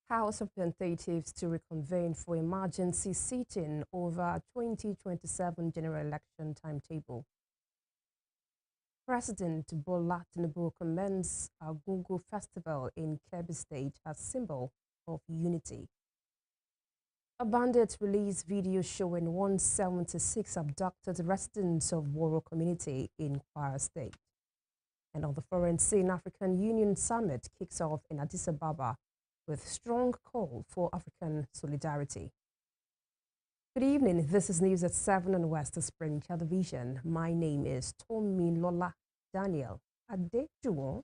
House of Representatives to reconvene for emergency sitting over 2027 general election timetable. President Bola Tinubu commends Agungu Festival in Kebbi State as symbol of unity. A bandit released video showing 176 abducted residents of Woro community in Kwara State. And on the foreign scene, African Union Summit kicks off in Addis Ababa with strong call for African solidarity. Good evening. This is News at 7 on West Spring Television. My name is Tomilola Daniel Adejuwon.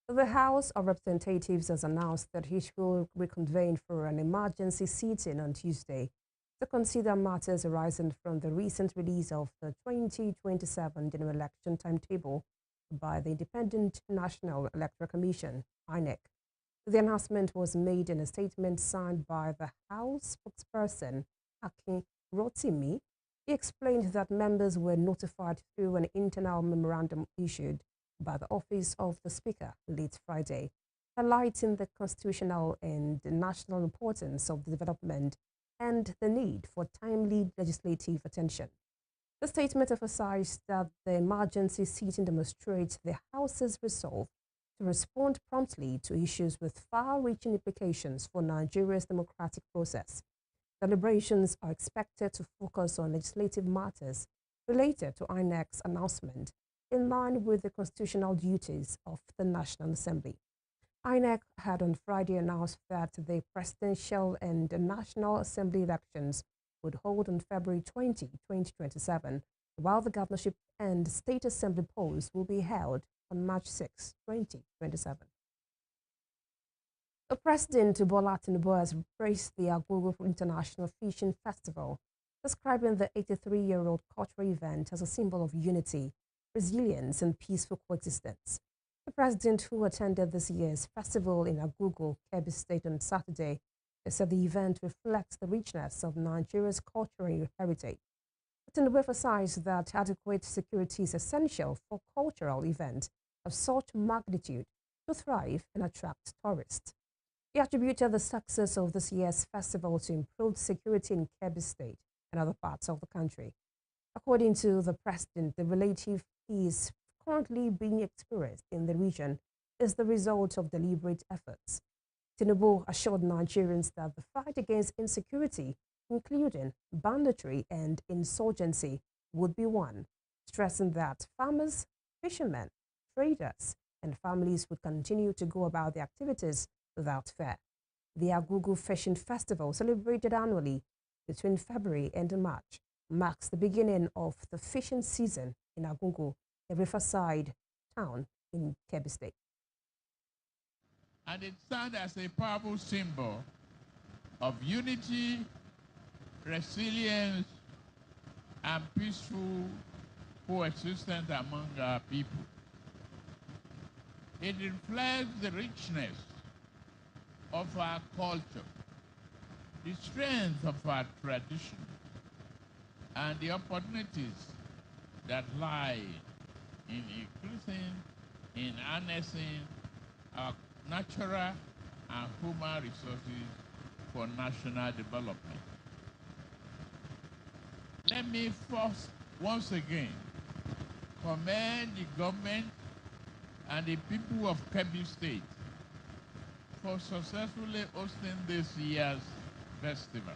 The House of Representatives has announced that it will reconvene for an emergency sitting on Tuesday to consider matters arising from the recent release of the 2027 general election timetable by the Independent National Electoral Commission, INEC. The announcement was made in a statement signed by the House spokesperson, Akin Rotimi. He explained that members were notified through an internal memorandum issued by the Office of the Speaker late Friday, highlighting the constitutional and national importance of the development and the need for timely legislative attention. The statement emphasized that the emergency sitting demonstrates the House's resolve to respond promptly to issues with far-reaching implications for Nigeria's democratic process. Deliberations are expected to focus on legislative matters related to INEC's announcement in line with the constitutional duties of the National Assembly. INEC had on Friday announced that the presidential and the National Assembly elections would hold on February 20, 2027, while the governorship and state assembly polls will be held on March 6, 2027. The President Bola Tinubu has praised the Agogo International Fishing Festival, describing the 83-year-old cultural event as a symbol of unity, resilience, and peaceful coexistence. The president, who attended this year's festival in Agogo, Kebbi State on Saturday, said the event reflects the richness of Nigeria's cultural heritage. Tinubu emphasized that adequate security is essential for cultural events of such magnitude to thrive and attract tourists. He attributed the success of this year's festival to improved security in Kebbi State and other parts of the country. According to the president, the relative peace currently being experienced in the region is the result of deliberate efforts. Tinubu assured Nigerians that the fight against insecurity, including banditry and insurgency, would be won, stressing that farmers, fishermen, traders, and families would continue to go about their activities without fear. The Agugu Fishing Festival, celebrated annually between February and March, marks the beginning of the fishing season in Agugu, a riverside town in Kebbi State. And it stands as a powerful symbol of unity, resilience, and peaceful coexistence among our people. It reflects the richness of our culture, the strength of our tradition, and the opportunities that lie in increasing, in harnessing our natural and human resources for national development. Let me first, once again, commend the government and the people of Kebbi State for successfully hosting this year's festival.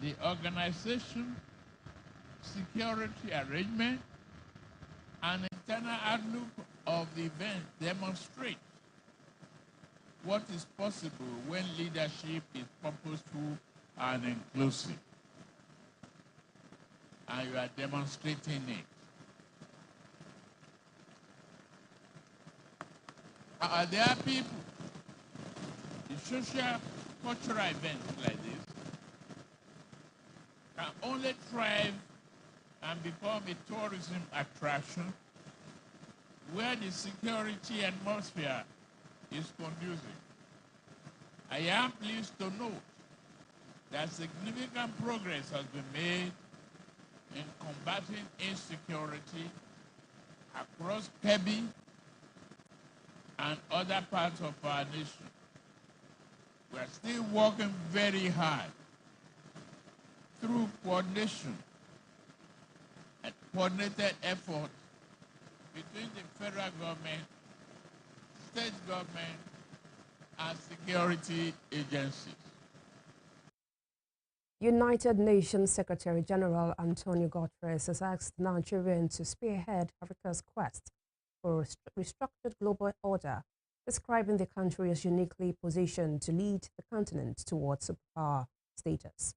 The organization, security arrangement, and internal outlook of the event demonstrate what is possible when leadership is purposeful and inclusive. And you are demonstrating it. There are people, the social cultural events like this can only thrive and become a tourism attraction where the security atmosphere is conducive. I am pleased to note that significant progress has been made in combating insecurity across Kebbi and other parts of our nation. We are still working very hard through coordination and coordinated effort between the federal government, state government, and security agencies. United Nations Secretary General Antonio Guterres has asked Nigeria to spearhead Africa's quest for a restructured global order, describing the country as uniquely positioned to lead the continent towards superpower status.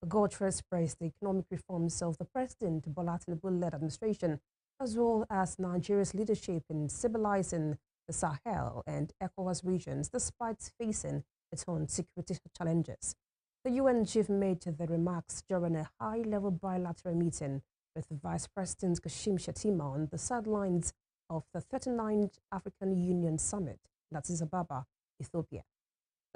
Guterres praised the economic reforms of the President Bola Tinubu-led administration, as well as Nigeria's leadership in stabilizing the Sahel and ECOWAS regions, despite facing its own security challenges. The UN chief made the remarks during a high-level bilateral meeting with Vice President Kashim Shettima on the sidelines of the 39th African Union Summit in Addis Ababa, Ethiopia.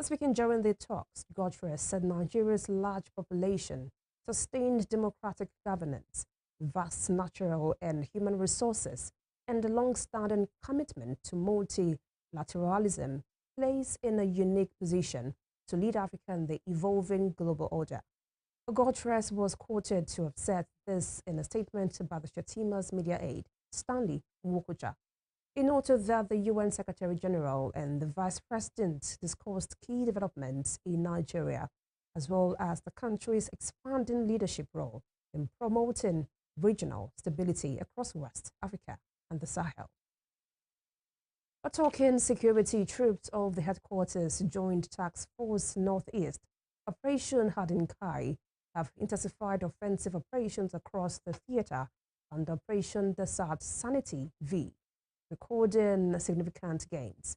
Speaking during the talks, Guterres said Nigeria's large population, sustained democratic governance, vast natural and human resources, and a long-standing commitment to multilateralism place in a unique position to lead Africa in the evolving global order. Guterres was quoted to have said this in a statement by the Shettima's media aide, Stanley Nwokocha. He noted that the UN Secretary General and the Vice President discussed key developments in Nigeria, as well as the country's expanding leadership role in promoting regional stability across West Africa and the Sahel. Talking security, troops of the headquarters Joint Task Force Northeast Operation Hadinkai have intensified offensive operations across the theater under Operation Desert Sanity V, recording significant gains.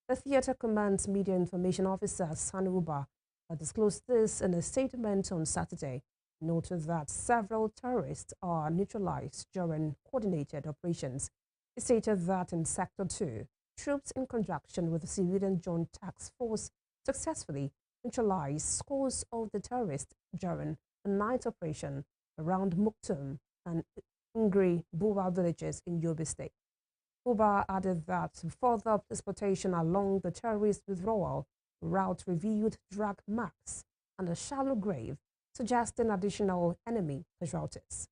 The theater command's media information officer Sanuba disclosed this in a statement on Saturday, noted that several terrorists are neutralized during coordinated operations. He stated that in Sector 2, troops in conjunction with the civilian joint task force successfully neutralized scores of the terrorists during the night operation around Muktum and Ngri Buwa villages in Yobe State. Buba added that further transportation along the terrorist withdrawal route revealed drag marks and a shallow grave, suggesting additional enemy casualties.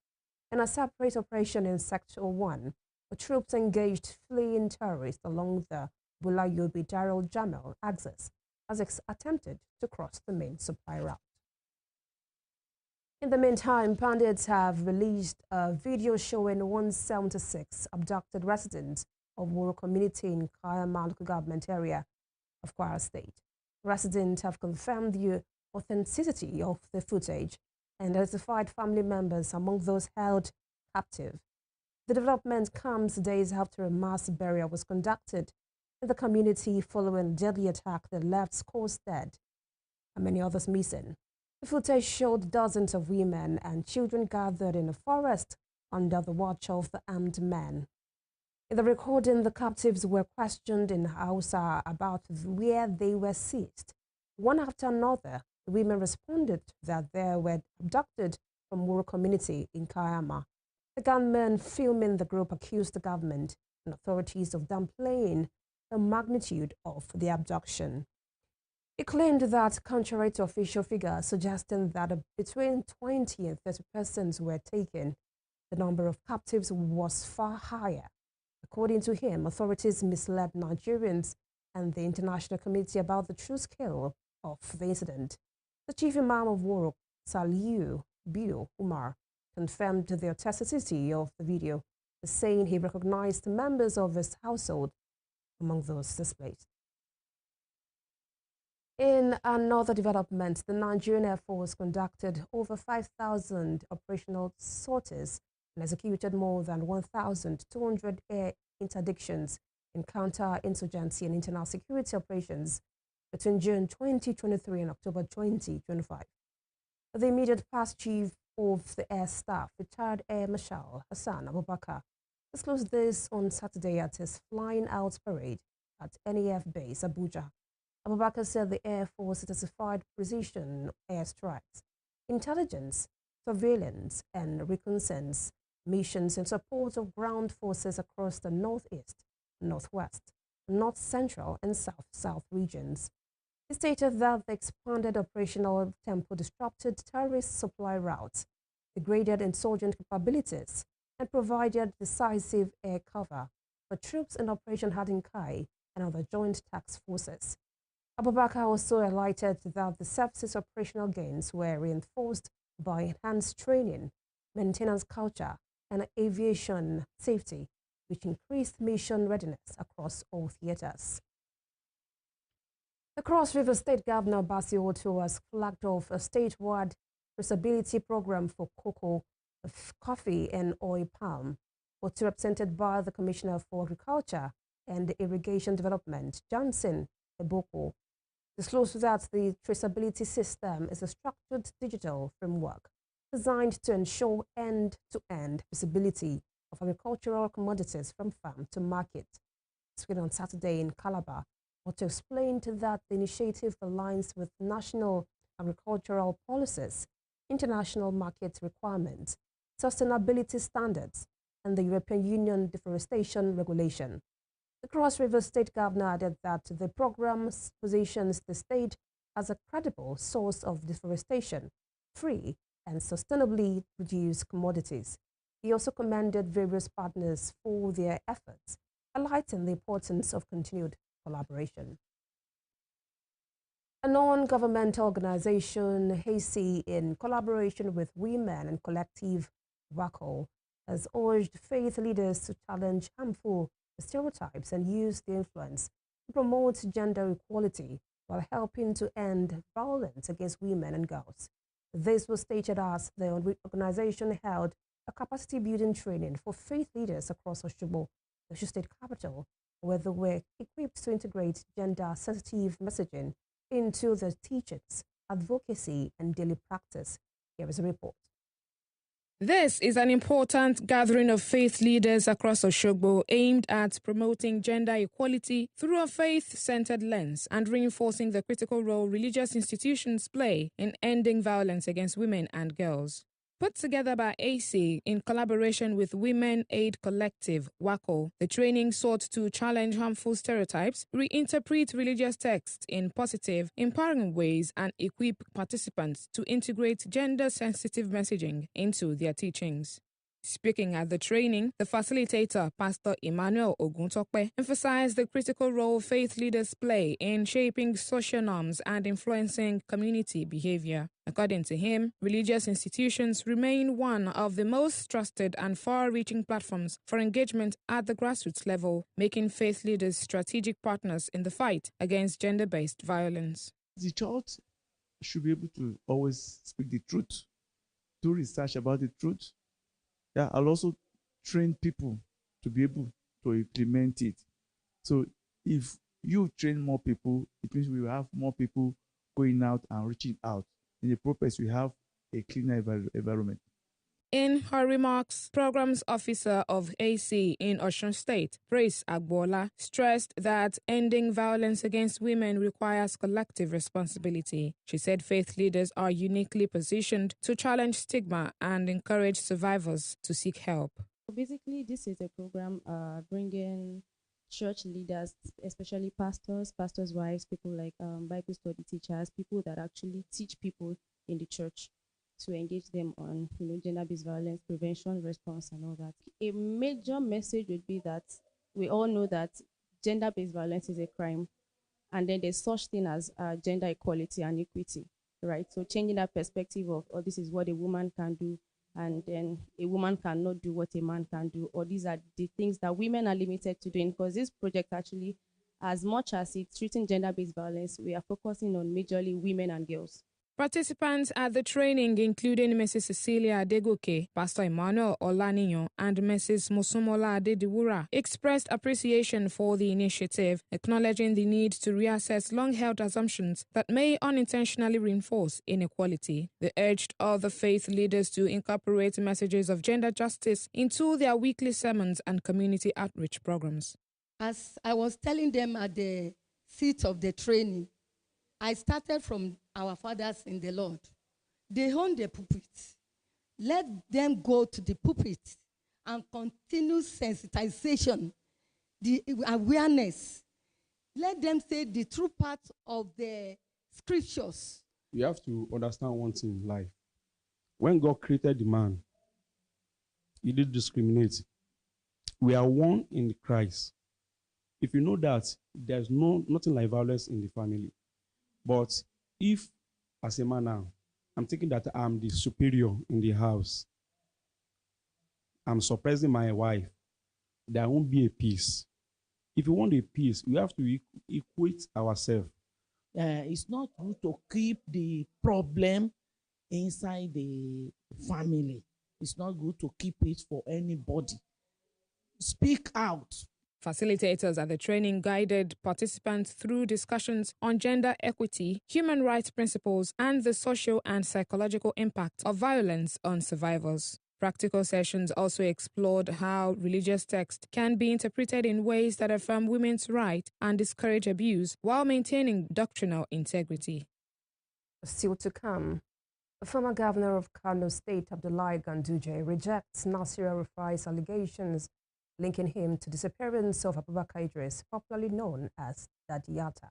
In a separate operation in Sector 1, the troops engaged fleeing terrorists along the Bula-Yobe-Darrell Jamel axis as attempted to cross the main supply route. In the meantime, Bandits have released a video showing 176 abducted residents of Woro community in Kaiama local government area of Kwara State. Residents have confirmed the authenticity of the footage and identified family members among those held captive. The development comes days after a mass burial was conducted in the community following a deadly attack that left scores dead and many others missing. The footage showed dozens of women and children gathered in a forest under the watch of the armed men. In the recording, the captives were questioned in Hausa about where they were seized. One after another, the women responded that they were abducted from Woro community in Kaiama. The gunmen filming the group accused the government and authorities of downplaying the magnitude of the abduction. It claimed that, contrary to official figures suggesting that between 20 and 30 persons were taken, the number of captives was far higher. According to him, authorities misled Nigerians and the international community about the true scale of the incident. The chief imam of Woro, Saliu Bio Umar, confirmed the authenticity of the video, saying he recognized members of his household among those displaced. In another development, the Nigerian Air Force conducted over 5,000 operational sorties and executed more than 1,200 air interdictions in counter-insurgency and internal security operations between June 2023 and October 2025. The immediate past chief of the Air Staff, retired Air Marshal Hassan Abubakar, disclosed this on Saturday at his flying out parade at NAF Base, Abuja. Abubakar said the Air Force intensified precision airstrikes, intelligence, surveillance, and reconnaissance missions in support of ground forces across the Northeast, Northwest, North Central, and South regions. He stated that the expanded operational tempo disrupted terrorist supply routes, degraded insurgent capabilities, and provided decisive air cover for troops in Operation Hadinkai and other joint task forces. Abubakar also highlighted that the service's operational gains were reinforced by enhanced training, maintenance culture, and aviation safety, which increased mission readiness across all theaters. The Cross River State Governor Basi Oto has flagged off a statewide traceability program for cocoa, coffee, and oil palm. Oto, represented by the Commissioner for Agriculture and Irrigation Development, Johnson Eboko, disclosed that the traceability system is a structured digital framework designed to ensure end-to-end visibility of agricultural commodities from farm to market. Speaking on Saturday in Calabar, Otto explained that the initiative aligns with national agricultural policies, international market requirements, sustainability standards, and the European Union Deforestation Regulation. The Cross River State Governor added that the program positions the state as a credible source of deforestation-free and sustainably produced commodities. He also commended various partners for their efforts, highlighting the importance of continued collaboration. A non-governmental organization, HACI, in collaboration with Women and Collective WACO, has urged faith leaders to challenge harmful stereotypes and use their influence to promote gender equality while helping to end violence against women and girls. This was stated as the organization held a capacity building training for faith leaders across Oshobo, the Osho State capital, where they were equipped to integrate gender-sensitive messaging into their teachings, advocacy, and daily practice. Here is a report. This is an important gathering of faith leaders across Oshobo aimed at promoting gender equality through a faith-centered lens and reinforcing the critical role religious institutions play in ending violence against women and girls. Put together by AC in collaboration with Women Aid Collective, WACO, the training sought to challenge harmful stereotypes, reinterpret religious texts in positive, empowering ways, and equip participants to integrate gender-sensitive messaging into their teachings. Speaking at the training, the facilitator, Pastor Emmanuel Oguntokpe, emphasized the critical role faith leaders play in shaping social norms and influencing community behavior. According to him, religious institutions remain one of the most trusted and far-reaching platforms for engagement at the grassroots level, making faith leaders strategic partners in the fight against gender-based violence. The church should be able to always speak the truth, do research about the truth. Yeah, I'll also train people to be able to implement it. So if you train more people, it means we will have more people going out and reaching out. In the process, we have a cleaner environment. In her remarks, Programs Officer of AC in Osun State, Praise Agbola, stressed that ending violence against women requires collective responsibility. She said faith leaders are uniquely positioned to challenge stigma and encourage survivors to seek help. Basically, this is a program bringing church leaders, especially pastors, pastors' wives, people like Bible study teachers, people that actually teach people in the church, to engage them on, gender-based violence prevention, response, and all that. A major message would be that we all know that gender-based violence is a crime, and then there's such thing as gender equality and equity, right? So changing that perspective of, oh, this is what a woman can do, and then a woman cannot do what a man can do, or these are the things that women are limited to doing, because this project actually, as much as it's treating gender-based violence, we are focusing on majorly women and girls. Participants at the training, including Mrs. Cecilia Adegoke, Pastor Emmanuel Olaniyan, and Mrs. Mosumola Adediwura, expressed appreciation for the initiative, acknowledging the need to reassess long-held assumptions that may unintentionally reinforce inequality. They urged other faith leaders to incorporate messages of gender justice into their weekly sermons and community outreach programs. As I was telling them at the seat of the training, I started from our fathers in the Lord. They own the pulpit. Let them go to the pulpit and continue sensitization, the awareness, Let them say the true part of the scriptures. You have to understand one thing in life. When God created the man, he did discriminate. We are one in Christ. If you know that, there's nothing like violence in the family. But if, as a man now, I'm thinking that I'm the superior in the house, I'm suppressing my wife, there won't be a peace. If you want a peace, we have to equate ourselves. It's not good to keep the problem inside the family. It's not good to keep it for anybody. Speak out. Facilitators at the training guided participants through discussions on gender equity, human rights principles, and the social and psychological impact of violence on survivors. Practical sessions also explored how religious texts can be interpreted in ways that affirm women's rights and discourage abuse while maintaining doctrinal integrity. Still to come, the former governor of Kano State, Abdullahi Ganduje, rejects Nasir El-Rufai's allegations linking him to the disappearance of Abubakar Idris, popularly known as Daddy Yatta.